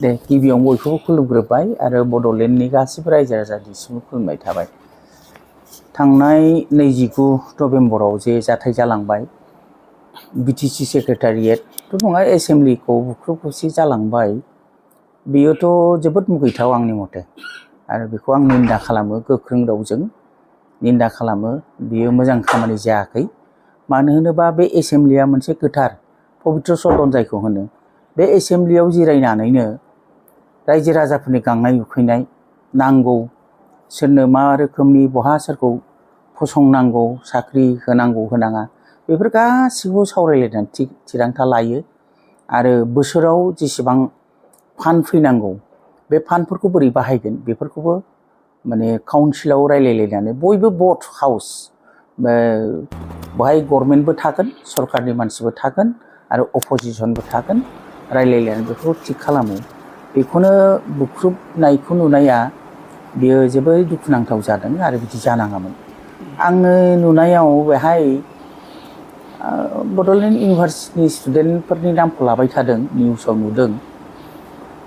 दे गिबियाव बयखौबो खुलुमग्रोबाय आरो बड'लेण्डनि गासिबो रायजो राजानिसिमबो खुलुमनाय थाबाय। थांनाय 29 नभेम्बराव जे जाथाय जालांबाय बिटिसि सेक्रेटारियेट नङा एसेम्ब्लिखौ बुख्रुब बुसि जालांबाय, बेयोथ' जोबोद मुगैथाव आंनि मथे आरो बेखौ आं निन्दा खालामो, गोख्रों रावजों निन्दा खालामो। बियो मोजां खामानि जायाखै। मानो होनोबा बे एसेम्ब्लिया मोनसे गोथार पबित्र सदन जायखौ होनो, बे एसेम्ब्लियाव जिरायनानैनो रायजो राजाफोरनि गांनाय उखैनाय नांगौ, सोरनो मा रोखोमनि बहा सोरखौ फसंनांगौ, साख्रि होनांगौ होनाङा, बेफोर गासिखौबो सावरायलायनानै थिरांथा लायो आरो बोसोराव जेसेबां फान्ड फैनांगौ बे फान्डफोरखौ बोरै बाहायगोन बेफोरखौबो माने काउन्सिलाव रायलायलायनानै बयबो भट हाउस, बेहाय गभर्नमेन्टबो थागोन, सरकारनि मानसिबो थागोन आरो अपोजिसनबो थागोन, रायलायलायनानै बेखौ थिग खालामो। बेखौनो बुख्रुबनायखौ नुनाया बेयो जोबोर दुखुनांथाव जादों आरो बिदि जानाङामोन। आङो नुनायाव बेहाय बड'लेण्ड इउनिभार्सिटिनि स्टुडेन्टफोरनि नामखौ लाबाय थादों, निउसाव नुदों।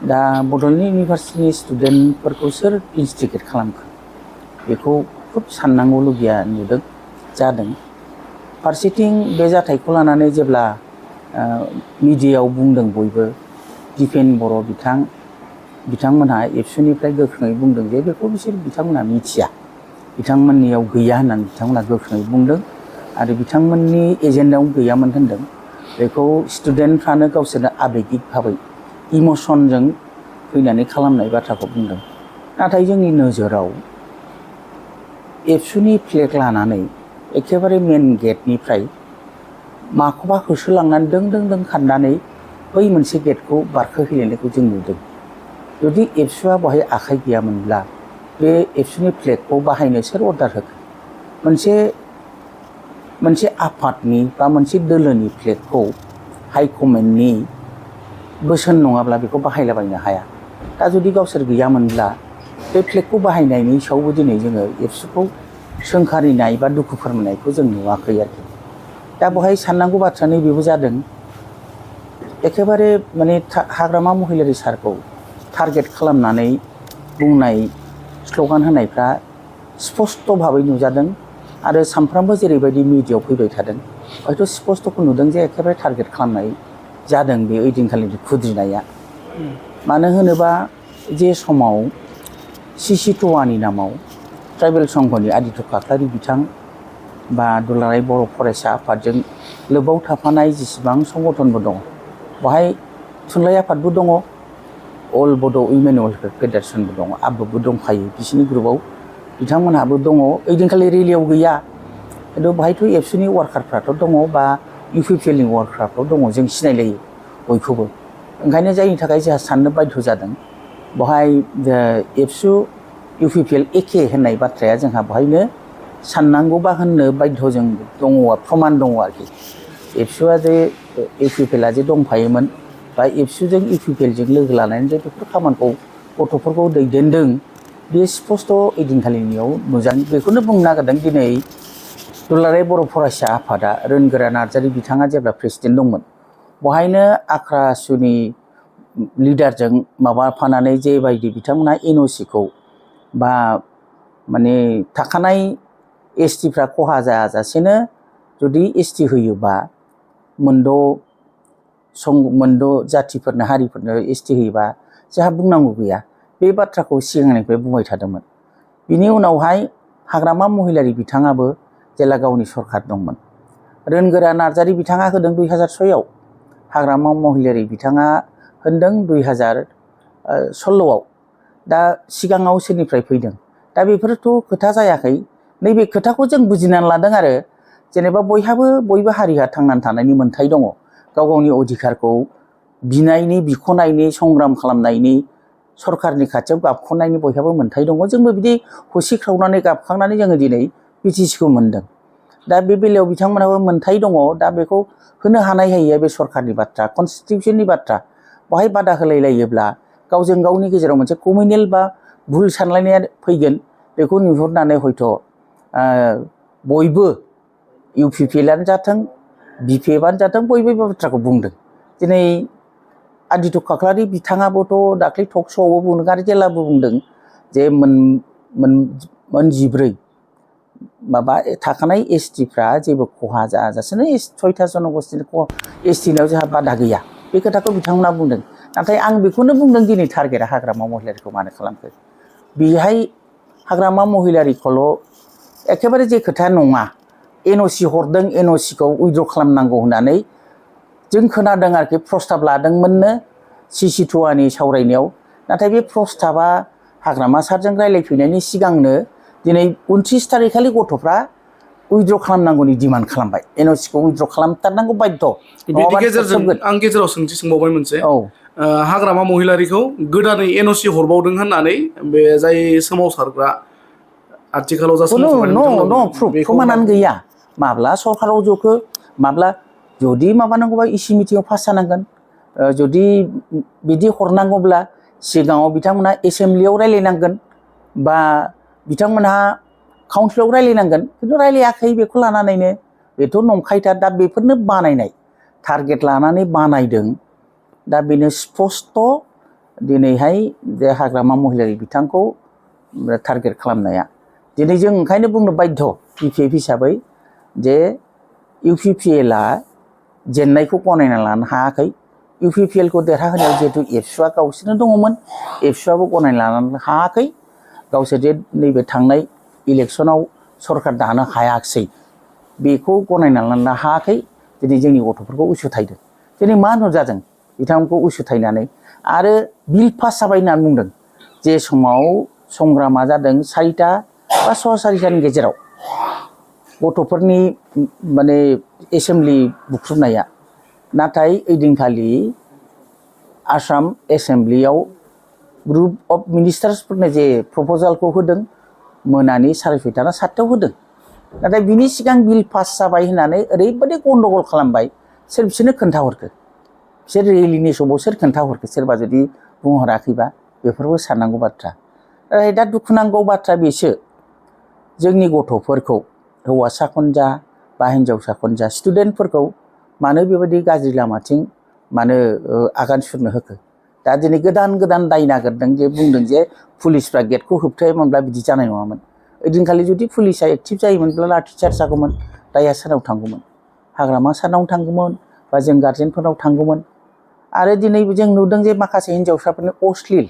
दा बड'लेण्ड इउनिभार्सिटिनि स्टुडेन्टफोरखौ सोर इन्सटिगेट खालामखो बेखौ खोब साननांगौलगिया नुदों, जादों। फारसेथिं बे जाथायखौ लानानै जेब्ला मिडियायाव बुंदों बयबो, दिपेन बर' बिथांमोनहा एबसुनिफ्राय गोख्रोङै बुंदों जे बेखौ बिथांमोनहा मिथिया, बिथांमोननियाव गैया होननानै बिथांमोनहा गोख्रोङै बुंदों आरो बिथांमोननि एजेन्डायाव गैयामोन होनदों। बेखौ स्टुडेन्टफ्रानो गावसोरनो आबेगिक भाबै इमसनजों फैनानै खालामनाय बाथ्राखौ बुंदों। नाथाय जोंनि नोजोराव एबसुनि फ्लेग लानानै एखेबारे मेन गेटनिफ्राय माखौबा होसोलांनानै दों दों दों खारनानै बै मोनसे गेटखौ बारखोहैलायनायखौ जों नुदों। जुदि एबसुआ बेहाय आखाइ गैयामोनब्ला बे एबसुनि फ्लेगखौ बाहायनो सोर अर्डार होखो? मोनसे आफादनि बा मोनसे दोलोनि फ्लेगखौ हाइकमेन्डनि बोसोन नङाब्ला बेखौ बाहायलाबायनो हाया। दा जुदि गावसोर गैयामोनब्ला बे फ्लेगखौ बाहायनायनि सायावबो दिनै जोङो एबसुखौ सोंखारिनाय बा दुखु फोरमायनायखौ जों नुवाखै आरोखि। दा बेहाय साननांगौ बाथ्राया नैबेबो जादों, एखेबारे माने हाग्रामा महिलारि सारखौ टारगेट खालामनानै बुंनाय स्लगान होनायफ्रा स्पस्ट' भाबै नुजादों आरो सानफ्रामबो जेरैबायदि मिडियायाव फैबाय थादों, हयथ' स्पस्ट'खौ नुदों जे एखेबारे टारगेट खालामनाय जादों बे ओइदिनखालिनि खुद्रिनाया। मानो होनोबा जे समाव सिसिट'वानि नामाव ट्राइबेल संघनि आदित्य खाख्लारि बिथां बा दुलाराय बर' फरायसा आफादजों लोब्बाव थाफानाय जेसेबां संगठनबो दं, बेहाय थुनलाइ आफादबो दङ, अल बड' उइमेन वेलफेयार फेडारेसनबो दङ, आबोबो दंखायो बिसिनि ग्रुपआव, बिथांमोनहाबो दङ। ओइदिनखालि रेलियाव गैया, खिन्थु बेहायथ' एबसुनि वार्कारफ्राथ' दङ बा इउपिपिएलनि वार्कारफ्राथ' दङ, जों सिनायलायो बयखौबो। ओंखायनो जायनि थाखाय जोंहा साननो बाध्य जादों, बेहाय एबसु इउपिपिएल एखे होननाय बाथ्राया जोंहा बेहायनो साननांगौ बा होननो बाध्य जों दङ, प्रमान दङ आरोखि। एबसुआ जे इउपिपिएलआ जे दंफायोमोन बा एबसुजों इउपिपिएलजों लोगो लानानै जे बेफोर खामानिखौ गथ'फोरखौ दैदेनदों, बे स्पस्ट' ओइदिनखालिनियाव नुजादों। बेखौनो बुंनो नागिरदों, दिनै दुलाराय बर' फरायसा आफादा रोनगोरा नार्जारि बिथाङा जेब्ला प्रेसिडेन्ट दंमोन, बेहायनो आख्रा आसुनि लिडारजों माबाफानानै जेबायदि बिथांमोनहा एनअसिखौ बा माने थाखानाय एसटिफ्रा खहा जायाजासेनो जुदि एसटि होयोबा मोनद' जातिफोरनो हारिफोरनो एसटि होयोबा जोंहा बुंनांगौ गैया, बे बाथ्राखौ सिगांनिफ्राय बुंबाय थादोंमोन। बिनि उनावहाय हाग्रामा महिलारि बिथाङाबो जेला गावनि सरकार दंमोन, रोनगोरा नार्जारि बिथाङा होदों 2006आव, हाग्रामा महिलारि बिथाङा होनदों 2016आव। दा सिगाङाव सोरनिफ्राय फैदों? दा बेफोरथ' खोथा जायाखै। नैबे खोथाखौ जों बुजिनानै लादों आरो जेनेबा बयबो हारिहा थांनानै थानायनि मोन्थाय दङ, गाव गावनि अधिकारखौ बिनायनि, बिख'नायनि, संग्राम खालामनायनि, सरकारनि खाथियाव गाबख'नायनि बयहाबो मोन्थाय दङ। जोंबो बिदि होसिख्रावनानै गाबखांनानै जोङो दिनै बिटिसिखौ मोनदों। दा बे बेलायाव बिथांमोनाबो मोन्थाय दङ। दा बेखौ होनो हानाय हायैया बे सरकारनि बाथ्रा, कनस्टिटिउसननि बाथ्रा। बेहाय बादा होलायलायोब्ला गावजों गावनि गेजेराव मोनसे कमिउनेल बा भुल सानलायनाया फैगोन। बेखौ नुहुरनानै हयथ' बयबो इउपिपिएलआनो जाथों, बिपिएफआनो जाथों, बयबो बे बाथ्राखौ बुंदों। दिनै आदित्य खाख्लारि बिथाङाबोथ' दाख्लै टक श'आवबो बुंदों आरो जेलाबो बुंदों जे मोनजिब्रै माबा थाखानाय एसटिफ्रा जेबो खहा जाजासेनो 6टा जनगोष्ठीनि एसटिनाव जोंहा बादा गैया बे खोथाखौ बिथांमोना बुंदों नाथाय आं बेखौनो बुंदों दिनै टारगेटआ हाग्रामा महिलारिखौ मानो खालामखो बेहाय हाग्रामा महिलारिखौल' एखेबारे जे खोथा नङा एनअसि हरदों एनअसिखौ उइद्र' खालामनांगौ होननानै जों खोनादों आरोखि प्रस्ताब लादोंमोननो CC2नि सावरायनायाव नाथाय बे प्रस्ताबा हाग्रामा सारजों रायलायफैनायनि सिगांनो दिनै 29 थारिखखालि गथ'फ्रा उइद्र' खालामनांगौनि डिमान्ड खालामबाय एनअसिखौ उइद्र' खालामथारनांगौ बाध्य बिनि गेजेरजों आं गेजेराव सोंथि सोंबावबाय मोनसे हाग्रामा महिलारिखौ गोदानै एनअसि हरबावदों होननानै बे जाय सोमावसारग्रा आथिखालाव जा सोमावसारबाय प्रुफ प्रमानानो गैया माब्ला सरकाराव जखो माब्ला जुदि माबानांगौबा इसि मिटिङाव पास जानांगोन जुदि बिदि हरनांगौब्ला सिगाङाव बिथांमोना एसेम्ब्लियाव रायलायनांगोन बा बिथांमोनहा काउन्सिलाव रायलायनांगोन खिन्थु रायलायाखै बेखौ लानानैनो बेथ' नंखायथार दा बेफोरनो बानायनाय टारगेट लानानै बानायदों दा बेनो स्पस्ट दिनैहाय जे हाग्रामा महिलारि बिथांखौ टारगेट खालामनाया दिनै जों ओंखायनो बुंनो बाध्य BPF हिसाबै जे UPPLआ जेननायखौ गनायना लानो हायाखै UPPLखौ देरहाहोनायाव जिहेतु एबसुआ गावसोरनो दङमोन एबसुआबो गनायना लानो हायाखै गावसोर जे नैबे थांनाय इलेक्सनाव सरकार दानो हायाखिसै बेखौ गनायना लानो हायाखै दिनै जोंनि गथ'फोरखौ उसुथायदों दिनै मा नुजादों बिथांमोनखौ उसुथायनानै आरो बिल पास जाबाय होननानै बुंदों जे समाव संग्रामा जादों 4टा बा 6:15 गेजेराव गथ'फोरनि माने एसेम्ब्लि बुख्रुबनाया नाथाय ओइदिनखालि आसाम एसेम्ब्लियाव ग्रुप अफ मिनिस्टार्सफोरनो जे प्रप'जालखौ होदों मोनानि 6:30 ना 7टायाव होदों नाथाय बिनि सिगां बिल पास जाबाय होननानै ओरैबायदि गन्डगल खालामबाय सोर बिसोरनो खोन्थाहरखो बिसोर रेलिनि समाव सोर खोन्थाहरखो सोरबा जुदि बुंहराखैबा बेफोरबो साननांगौ बाथ्रा दा दुखुनांगौ बाथ्रा बेसो जोंनि गथ'फोरखौ हौवासाखौनो जा बा हिन्जावसाखौनो जा स्टुडेन्टफोरखौ मानो बेबायदि गाज्रि लामाथिं मानो आगान सुरनो होखो दा दिनै गोदान दाय नागिरदों जे बुंदों जे पुलिसफ्रा गेटखौ होबथायोमोनब्ला बिदि जानाय नङामोन ओइदिनखालि जुदि पुलिसा एक्टिभ जायोमोनब्ला लाठिचार्ज जागौमोन दाया सोरनाव थांगौमोन हाग्रामा सारनाव थांगौमोन बा जों गार्जेनफोरनाव थांगौमोन आरो दिनै जों नुदों जे माखासे हिन्जावसाफोरनि अश्लील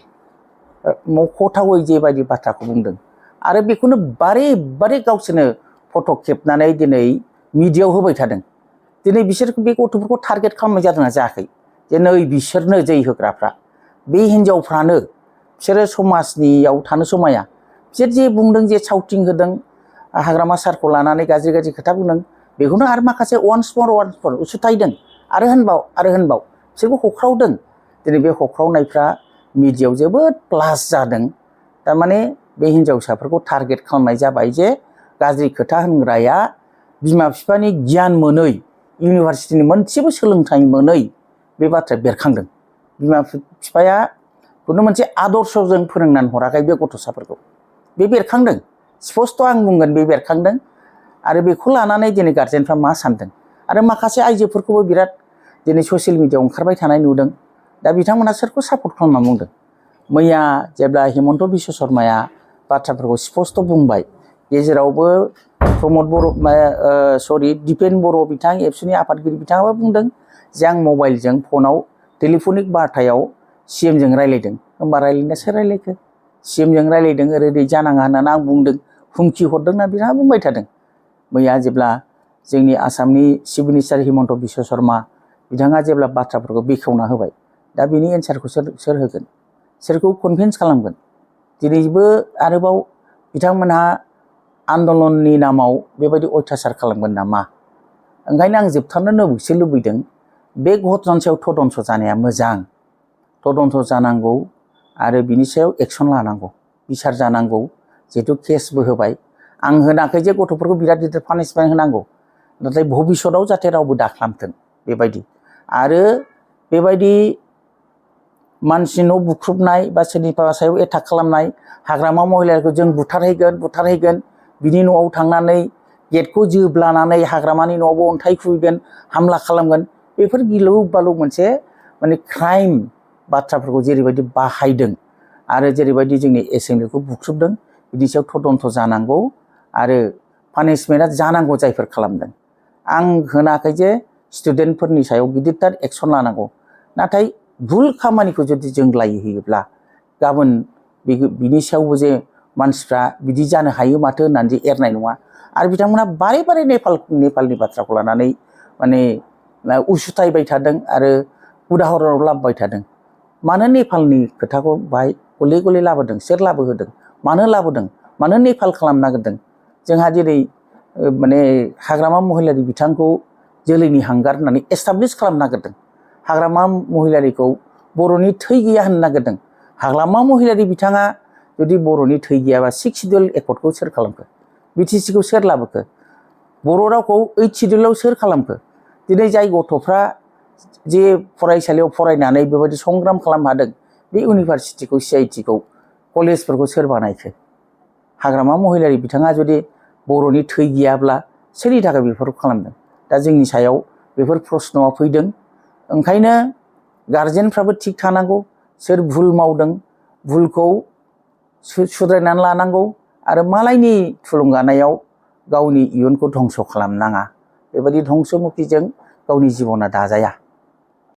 मख'थावै जेबायदि बाथ्राखौ बुंदों आरो बेखौनो बारे गावसोरनो फट' खेबनानै दिनै मिडियायाव होबाय थादों दिनै बिसोर बे गथ'फोरखौ टारगेट खालामनाय जादोंना जायाखै जे नै बिसोरनो जै होग्राफ्रा बे हिन्जावफ्रानो बिसोरो समाजनियाव थानो समाया बिसोर जे बुंदों जे साउटिं होदों हाग्रामा सारखौ लानानै गाज्रि खोथा बुंदों बेखौनो आरो माखासे वान्स मर उसुथायदों आरो होनबाव बिसोरबो हख्रावदों दिनै बे हख्रावनायफ्रा मिडियायाव जोबोद प्लास जादों थारमाने बे हिन्जावसाफोरखौ टारगेट खालामनाय जाबाय जे गाज्रि खोथा होनग्राया बिमा बिफानि गियान मोनै इउनिभारसिटिनि मोनसेबो सोलोंथाइ मोनै बे बाथ्राया बेरखांदों बिमा बिफाया खुनु मोनसे आदर्शजों फोरोंनानै हराखै बे गथ'साफोरखौ बे बेरखांदों स्पस्ट आं बुंगोन बे बेरखांदों आरो बेखौ लानानै दिनै गार्जेनफ्रा मा सानदों आरो माखासे आइजोफोरखौबो बिराद दिनै ससियेल मिडियायाव ओंखारबाय थानाय नुदों दा बिथांमोना सोरखौ सापर्ट खालामना बुंदों मैया जेब्ला हिमन्त बिश्व शर्माया बाथ्राफोरखौ स्पस्ट बुंबाय गेजेरावबो प्रमद बर' दिपेन बर' बिथां एबसुनि आफादगिरि बिथाङाबो बुंदों जे आं मबाइलजों फनाव टेलिफनिक बार्तायाव CMजों रायलायदों होमबा रायलायना सोर रायलायखो CMजों रायलायदों ओरै जानाङा होननानै आं बुंदों हुमखि हरदोंना बिथाङा बुंबाय थादों मैया जेब्ला जोंनि आसामनि चिफ मिनिस्टार हिमन्त बिश्व शर्मा बिथाङा जेब्ला बाथ्राफोरखौ बेखेवना होबाय दा बिनि एन्सारखौ सोर होगोन सोरखौ कनभिन्स खालामगोन दिनैबो आरोबाव बिथांमोनहा आन्दलननि नामाव बेबायदि अयथासार खालामगोन नामा ओंखायनो आं जोबथारनो लुबैदों बे घटनानि सायाव तदन्त जानाया मोजां तदन्त जानांगौ आरो बिनि सायाव एक्सन लानांगौ बिसार जानांगौ जिहेतु केसबो होबाय आं होनाखै जे गथ'फोरखौ बिराद गिदिर पानिशमेन्ट होनांगौ नाथाय भबिष्यताव जाहाथे रावबो दाखालामथों बेबायदि आरो बेबायदि मानसि न' बुख्रुबनाय बा सोरनिबा सायाव एटाक खालामनाय हाग्रामा महिलारिखौ जों बुथारहैगोन बिनि न'आव थांनानै गेटखौ जोब्लानानै हाग्रामानि न'आवबो अन्थाइ खुबैगोन हामला खालामगोन बेफोर गिलु बालु मोनसे माने क्राइम बाथ्राफोरखौ जेरैबायदि बाहायदों आरो जेरैबायदि जोंनि एसेम्ब्लिखौ बुख्रुबदों बिनि सायाव तदन्त जानांगौ आरो पानिशमेन्टआ जानांगौ जायफोर खालामदों। आं होनाखै जे स्टुडेन्टफोरनि सायाव गिदिरथार एक्सन लानांगौ, नाथाय भुल खामानिखौ जुदि जों लायहोयोब्ला गाबोन बिनि सायावबो जे मानसिफ्रा बिदि जानो हायो माथो होननानै जे एरनाय नङा। आरो बिथांमोना बारे बारे नेपालनि बाथ्राखौ लानानै माने उसुथायबाय थादों आरो उदाहरनाव लाबोबाय थादों। मानो नेपालनि खोथाखौ बाहाय गले गले लाबोदों, सोर लाबोहोदों, मानो लाबोदों, मानो नेपाल खालामनो नागिरदों? जोंहा जेरै माने हाग्रामा महिलारि बिथांखौ जोलैनि हांगार होननानै एस्टाब्लिस खालामनो नागिरदों। हाग्रामा महिलारिखौ बर'नि थै गैया होननो नागिरदों। हाग्रामा महिलारि बिथाङा जुदि बर'नि थै गैयाबा 6 सिडिउल एकर्डखौ सोर खालामखो? बिटिसिखौ सोर लाबोखो? बर' रावखौ 8 सिडिउलाव सोर खालामखो? दिनै जाय गथ'फ्रा जे फरायसालियाव फरायनानै बेबायदि संग्राम खालामनो हादों, बे इउनिभारसिटिखौ CITखौ कलेजफोरखौ सोर बानायखो? हाग्रामा महिलारि बिथाङा जुदि बर'नि थै गैयाब्ला सोरनि थाखाय बेफोरखौ खालामदों? दा जोंनि सायाव बेफोर प्रश्नआ फैदों। ओंखायनो गार्जेनफ्राबो थिग थानांगौ, सोर भुल मावदों भुलखौ सुद्रायनानै लानांगौ आरो मालायनि थुलुंगानायाव गावनि इयुनखौ धंस' खालामनाङा। बेबायदि धंस'मुखिजों गावनि जिबना दाजाया।